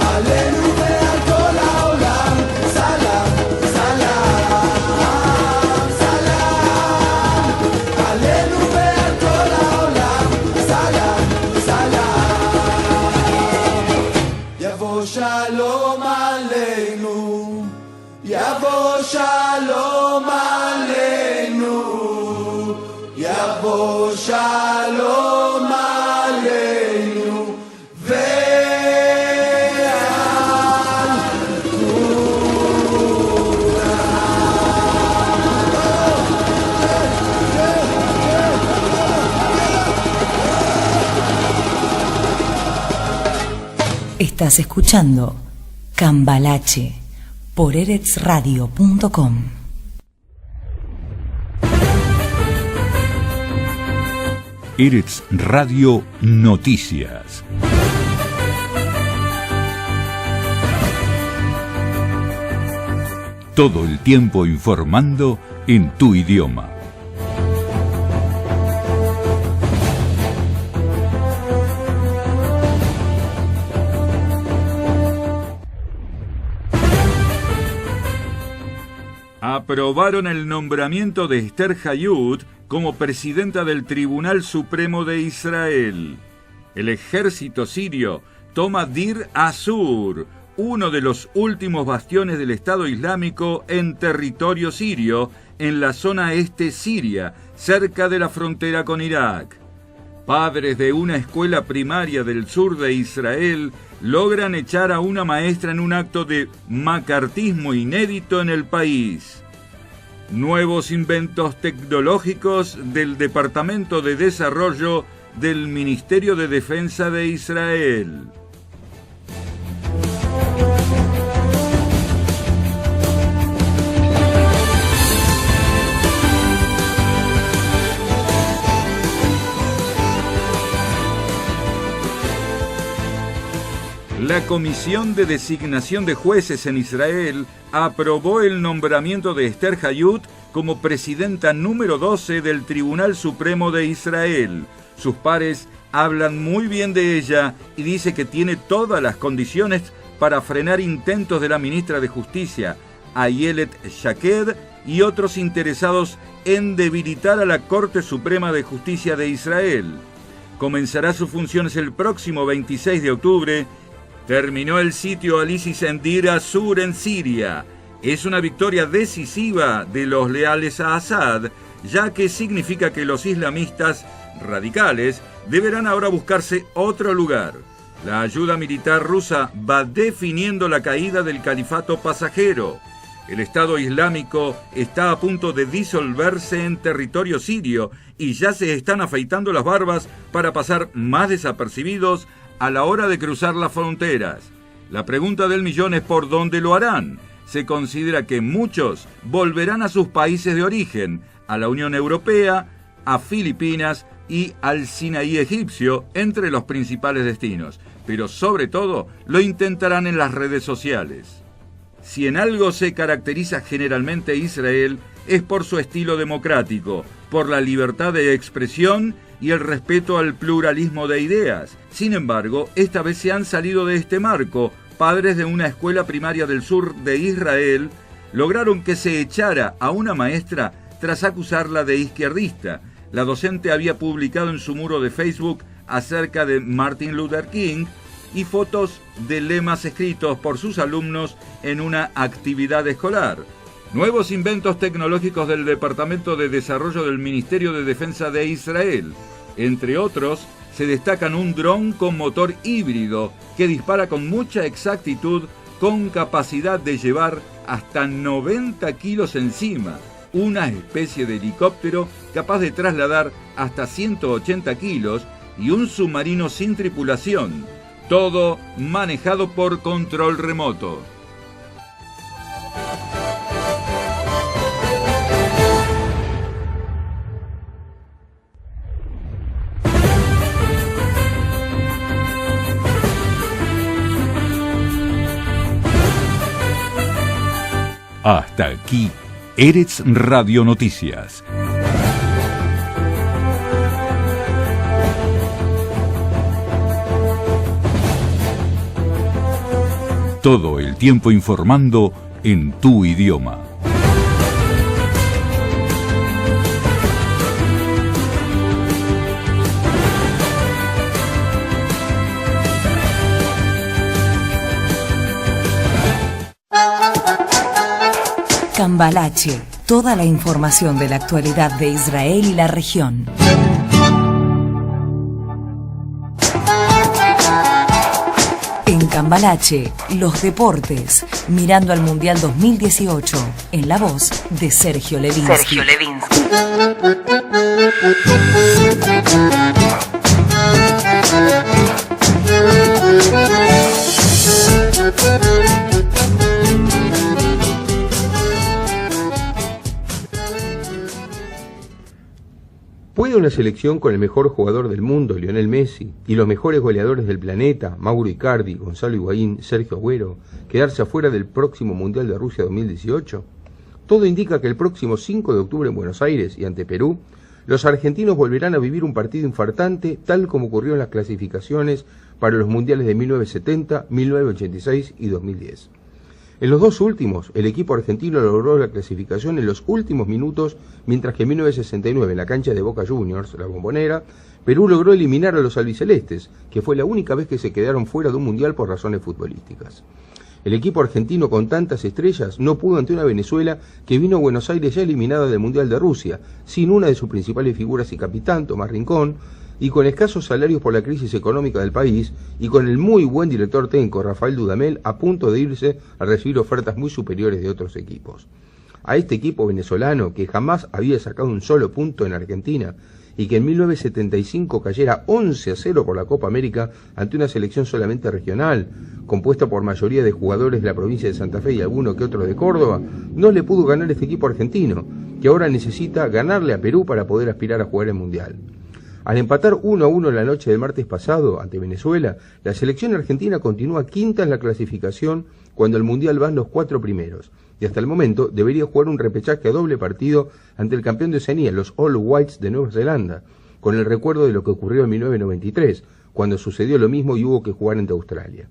עלינו ועל כל העולם, סלם, סלם, סלם עלינו ועל כל העולם, סלם, סלם. יבוא שלום עלינו, יבוא שלום עלינו, יבוא שלום עלינו ועל Estás escuchando Cambalache por eretzradio.com. Eretz Radio Noticias. Todo el tiempo informando en tu idioma. Aprobaron el nombramiento de Esther Hayut como presidenta del Tribunal Supremo de Israel. El ejército sirio toma Dir Azur, uno de los últimos bastiones del Estado Islámico en territorio sirio, en la zona este siria, cerca de la frontera con Irak. Padres de una escuela primaria del sur de Israel logran echar a una maestra en un acto de macartismo inédito en el país. Nuevos inventos tecnológicos del Departamento de Desarrollo del Ministerio de Defensa de Israel. La Comisión de Designación de Jueces en Israel aprobó el nombramiento de Esther Hayut como presidenta número 12 del Tribunal Supremo de Israel. Sus pares hablan muy bien de ella y dice que tiene todas las condiciones para frenar intentos de la ministra de Justicia, Ayelet Shaked, y otros interesados en debilitar a la Corte Suprema de Justicia de Israel. Comenzará sus funciones el próximo 26 de octubre. Terminó el sitio al ISIS en Deir az-Zor en Siria. Es una victoria decisiva de los leales a Assad, ya que significa que los islamistas radicales deberán ahora buscarse otro lugar. La ayuda militar rusa va definiendo la caída del califato pasajero. El Estado Islámico está a punto de disolverse en territorio sirio y ya se están afeitando las barbas para pasar más desapercibidos a la hora de cruzar las fronteras. La pregunta del millón es ¿por dónde lo harán? Se considera que muchos volverán a sus países de origen, a la Unión Europea, a Filipinas y al Sinaí egipcio, entre los principales destinos. Pero sobre todo lo intentarán en las redes sociales. Si en algo se caracteriza generalmente Israel es por su estilo democrático, por la libertad de expresión y el respeto al pluralismo de ideas. Sin embargo, esta vez se han salido de este marco. Padres de una escuela primaria del sur de Israel lograron que se echara a una maestra tras acusarla de izquierdista. La docente había publicado en su muro de Facebook acerca de Martin Luther King y fotos de lemas escritos por sus alumnos en una actividad escolar. Nuevos inventos tecnológicos del Departamento de Desarrollo del Ministerio de Defensa de Israel. Entre otros, se destacan un dron con motor híbrido que dispara con mucha exactitud con capacidad de llevar hasta 90 kilos encima, una especie de helicóptero capaz de trasladar hasta 180 kilos y un submarino sin tripulación, todo manejado por control remoto. Hasta aquí, Eretz Radio Noticias. Todo el tiempo informando en tu idioma. Cambalache, toda la información de la actualidad de Israel y la región. En Cambalache, los deportes, mirando al Mundial 2018, en la voz de Sergio Levinsky. ¿Puede una selección con el mejor jugador del mundo, Lionel Messi, y los mejores goleadores del planeta, Mauro Icardi, Gonzalo Higuaín, Sergio Agüero, quedarse afuera del próximo Mundial de Rusia 2018? Todo indica que el próximo 5 de octubre en Buenos Aires y ante Perú, los argentinos volverán a vivir un partido infartante tal como ocurrió en las clasificaciones para los Mundiales de 1970, 1986 y 2010. En los dos últimos, el equipo argentino logró la clasificación en los últimos minutos, mientras que en 1969, en la cancha de Boca Juniors, la Bombonera, Perú logró eliminar a los albicelestes, que fue la única vez que se quedaron fuera de un mundial por razones futbolísticas. El equipo argentino con tantas estrellas no pudo ante una Venezuela que vino a Buenos Aires ya eliminada del Mundial de Rusia, sin una de sus principales figuras y capitán, Tomás Rincón, y con escasos salarios por la crisis económica del país, y con el muy buen director técnico Rafael Dudamel a punto de irse a recibir ofertas muy superiores de otros equipos. A este equipo venezolano, que jamás había sacado un solo punto en Argentina, y que en 1975 cayera 11-0 por la Copa América ante una selección solamente regional, compuesta por mayoría de jugadores de la provincia de Santa Fe y alguno que otro de Córdoba, no le pudo ganar este equipo argentino, que ahora necesita ganarle a Perú para poder aspirar a jugar el Mundial. Al empatar 1-1 la noche del martes pasado ante Venezuela, la selección argentina continúa quinta en la clasificación cuando al Mundial van los 4 primeros, y hasta el momento debería jugar un repechaje a doble partido ante el campeón de Oceanía, los All Whites de Nueva Zelanda, con el recuerdo de lo que ocurrió en 1993, cuando sucedió lo mismo y hubo que jugar ante Australia.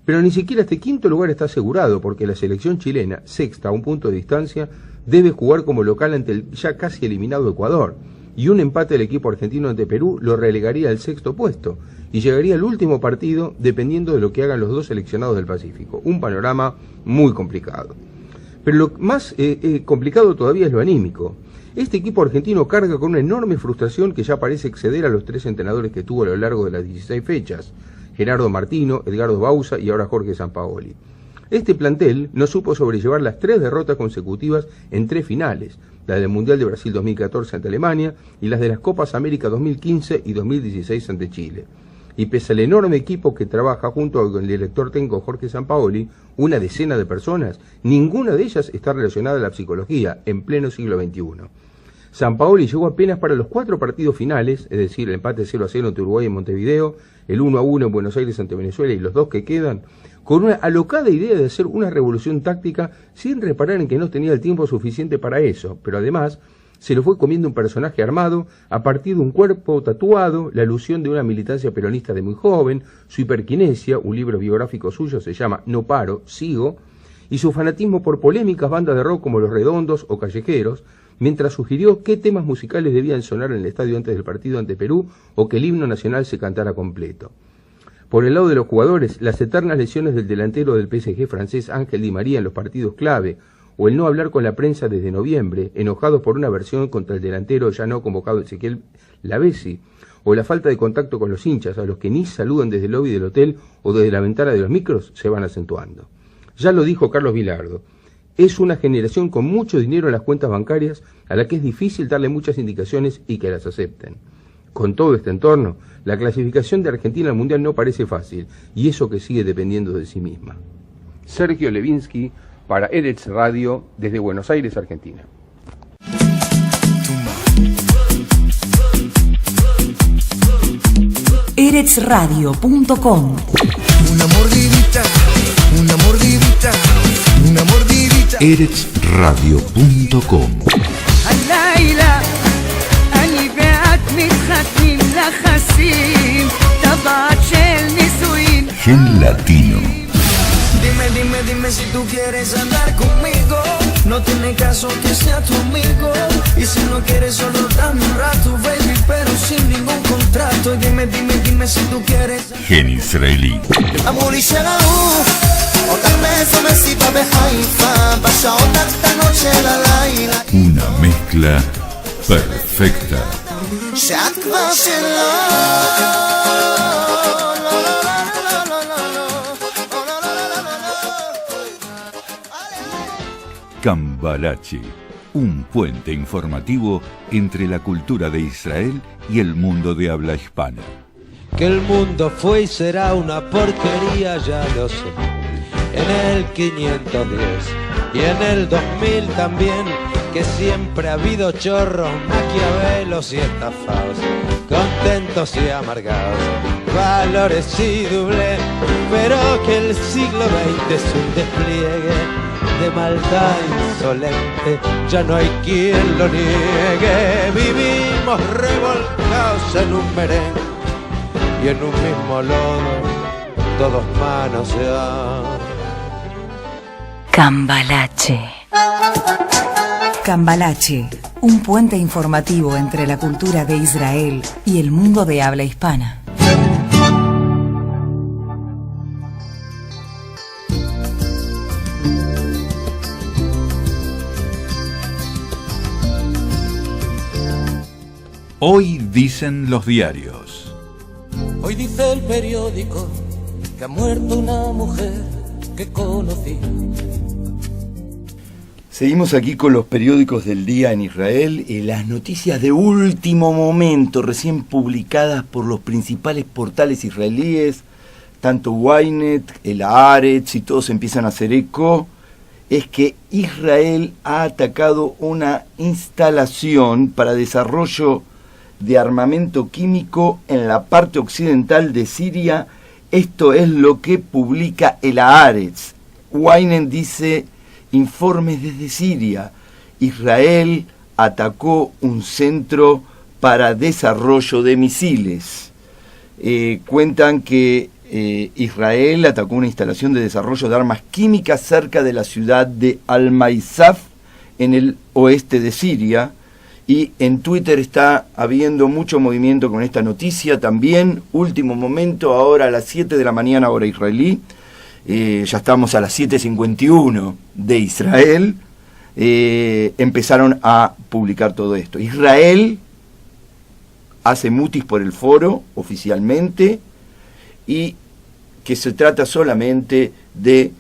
Pero ni siquiera este quinto lugar está asegurado, porque la selección chilena, sexta a un punto de distancia, debe jugar como local ante el ya casi eliminado Ecuador, y un empate del equipo argentino ante Perú lo relegaría al sexto puesto, y llegaría al último partido dependiendo de lo que hagan los dos seleccionados del Pacífico. Un panorama muy complicado. Pero lo más complicado todavía es lo anímico. Este equipo argentino carga con una enorme frustración que ya parece exceder a los 3 entrenadores que tuvo a lo largo de las 16 fechas, Gerardo Martino, Edgardo Bauza y ahora Jorge Sampaoli. Este plantel no supo sobrellevar las 3 derrotas consecutivas en 3 finales, la del Mundial de Brasil 2014 ante Alemania y las de las Copas América 2015 y 2016 ante Chile. Y pese al enorme equipo que trabaja junto con el director técnico Jorge Sampaoli, una decena de personas, ninguna de ellas está relacionada a la psicología en pleno siglo XXI. Sampaoli llegó apenas para los 4 partidos finales, es decir, el empate 0-0 ante Uruguay en Montevideo, el 1-1 en Buenos Aires ante Venezuela y los 2 que quedan, con una alocada idea de hacer una revolución táctica sin reparar en que no tenía el tiempo suficiente para eso, pero además se lo fue comiendo un personaje armado a partir de un cuerpo tatuado, la alusión de una militancia peronista de muy joven, su hiperquinesia, un libro biográfico suyo se llama No paro, sigo, y su fanatismo por polémicas bandas de rock como Los Redondos o Callejeros, mientras sugirió qué temas musicales debían sonar en el estadio antes del partido ante Perú o que el himno nacional se cantara completo. Por el lado de los jugadores, las eternas lesiones del delantero del PSG francés Ángel Di María en los partidos clave, o el no hablar con la prensa desde noviembre, enojados por una versión contra el delantero ya no convocado Ezequiel Lavezzi, o la falta de contacto con los hinchas, a los que ni saludan desde el lobby del hotel o desde la ventana de los micros, se van acentuando. Ya lo dijo Carlos Vilardo, es una generación con mucho dinero en las cuentas bancarias a la que es difícil darle muchas indicaciones y que las acepten. Con todo este entorno, la clasificación de Argentina al Mundial no parece fácil, y eso que sigue dependiendo de sí misma. Sergio Levinsky, para Eretz Radio, desde Buenos Aires, Argentina. eretzradio.com. Una mordidita, una mordidita, una mordidita. eretzradio.com. الليلة أني بعت متختمين لخسين طبعت شيل نسوين. Gen Latino. Dime si tú quieres andar conmigo. No tiene caso que sea tu amigo. Y si no quieres solo dame un rato, baby, pero sin ningún contrato. Y dime si tú quieres. Gen Israelí. אמרו לי שראו אותך באיזו מסיבה בחיפה בשעות הקטנות של הלילה Una mezcla perfecta. שאת כבר שלו. Cambalache, un puente informativo entre la cultura de Israel y el mundo de habla hispana. Que el mundo fue y será una porquería, ya lo sé. En el 510 y en el 2000 también, que siempre ha habido chorros, maquiavelos y estafados, contentos y amargados, valores y doble, pero que el siglo XX es un despliegue de maldad insolente, ya no hay quien lo niegue. Vivimos revolcados en un merengue y en un mismo lodo todos manoseados. Cambalache. Cambalache, un puente informativo entre la cultura de Israel y el mundo de habla hispana. Hoy dicen los diarios. Hoy dice el periódico que ha muerto una mujer que conocí. Seguimos aquí con los periódicos del día en Israel y las noticias de último momento, recién publicadas por los principales portales israelíes, tanto Ynet, el Haaretz y todos empiezan a hacer eco, es que Israel ha atacado una instalación para desarrollo de armamento químico en la parte occidental de Siria. Esto es lo que publica el Haaretz. Ynet dice: informes desde Siria. Israel atacó un centro para desarrollo de misiles. Cuentan que Israel atacó una instalación de desarrollo de armas químicas cerca de la ciudad de Al-Maisaf, en el oeste de Siria. Y en Twitter está habiendo mucho movimiento con esta noticia también. Último momento, ahora a las 7 de la mañana, hora israelí. Ya estamos a las 7:51 de Israel. Empezaron a publicar todo esto. Israel hace mutis por el foro oficialmente y que se trata solamente de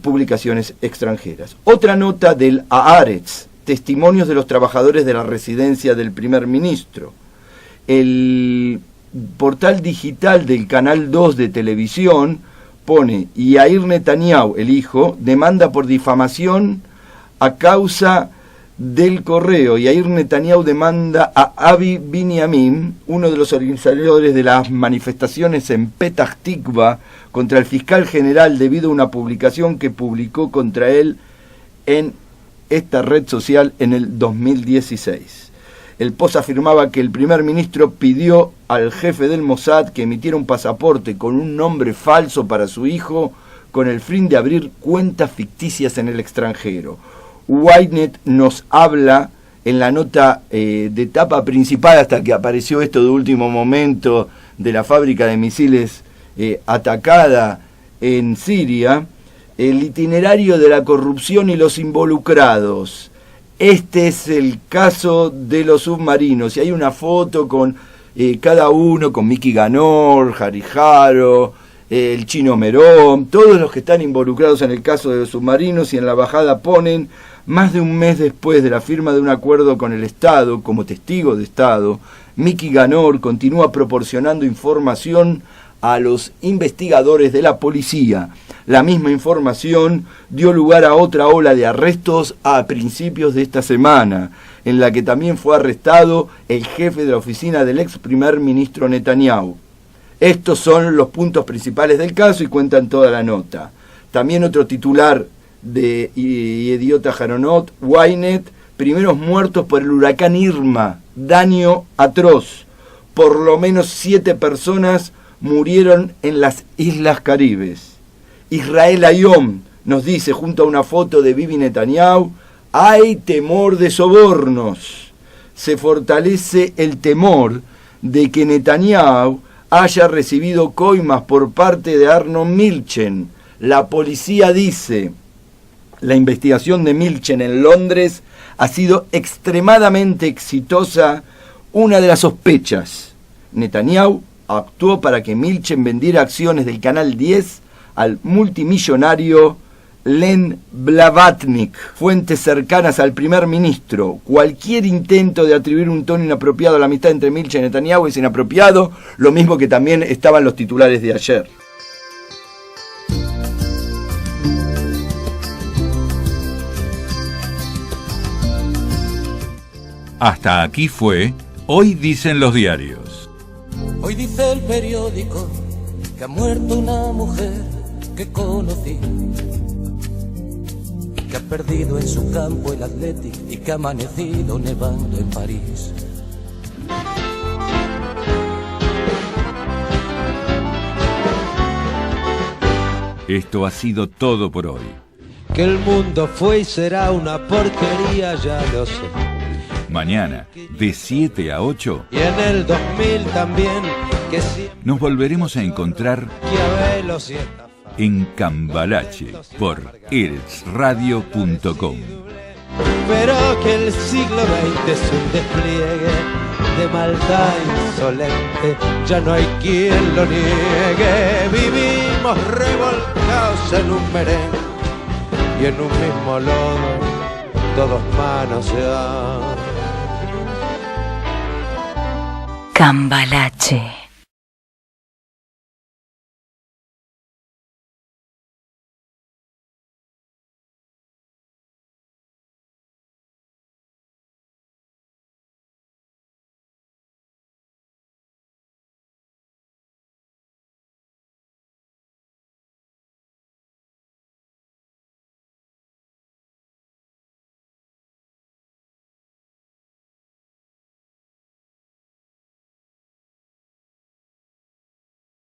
publicaciones extranjeras. Otra nota del Haaretz: testimonios de los trabajadores de la residencia del primer ministro. El portal digital del Canal 2 de televisión pone: Yair Netanyahu, el hijo, demanda por difamación a causa del correo. Yair Netanyahu demanda a Avi Binyamin, uno de los organizadores de las manifestaciones en Petah Tikva, contra el fiscal general debido a una publicación que publicó contra él en esta red social en el 2016. El post afirmaba que el primer ministro pidió al jefe del Mossad que emitiera un pasaporte con un nombre falso para su hijo con el fin de abrir cuentas ficticias en el extranjero. Ynet nos habla en la nota de tapa principal, hasta que apareció esto de último momento de la fábrica de misiles atacada en Siria, el itinerario de la corrupción y los involucrados. Este es el caso de los submarinos. Y hay una foto con cada uno, con Miki Ganor, Harry Haro, el Chino Merón, todos los que están involucrados en el caso de los submarinos. Y en la bajada ponen: más de un mes después de la firma de un acuerdo con el Estado, como testigo de Estado, Miki Ganor continúa proporcionando información a los investigadores de la policía. La misma información dio lugar a otra ola de arrestos a principios de esta semana, en la que también fue arrestado el jefe de la oficina del ex primer ministro Netanyahu. Estos son los puntos principales del caso y cuentan toda la nota. También otro titular de Idiota Jaronot, Ynet: primeros muertos por el huracán Irma, daño atroz. Por lo menos 7 personas murieron en las Islas Caribes. Israel Hayom nos dice, junto a una foto de Bibi Netanyahu: hay temor de sobornos. Se fortalece el temor de que Netanyahu haya recibido coimas por parte de Arnon Milchen. La policía dice: la investigación de Milchen en Londres ha sido extremadamente exitosa. Una de las sospechas: Netanyahu actuó para que Milchen vendiera acciones del Canal 10 al multimillonario Len Blavatnik. Fuentes cercanas al primer ministro: cualquier intento de atribuir un tono inapropiado a la amistad entre Milchen y Netanyahu es inapropiado, lo mismo que también estaban los titulares de ayer. Hasta aquí fue Hoy dicen los diarios. Hoy dice el periódico que ha muerto una mujer que conocí, que ha perdido en su campo el Athletic y que ha amanecido nevando en París. Esto ha sido todo por hoy. Que el mundo fue y será una porquería, ya lo sé. Mañana, de 7 a 8, Y en el 2000 también, que siempre nos volveremos a encontrar Maquiavelo sienta en Cambalache por eresradio.com. pero que el siglo XX es un despliegue de maldad insolente, ya no hay quien lo niegue. Vivimos revolcados en un merengue y en un mismo lodo todos manoseados. Cambalache.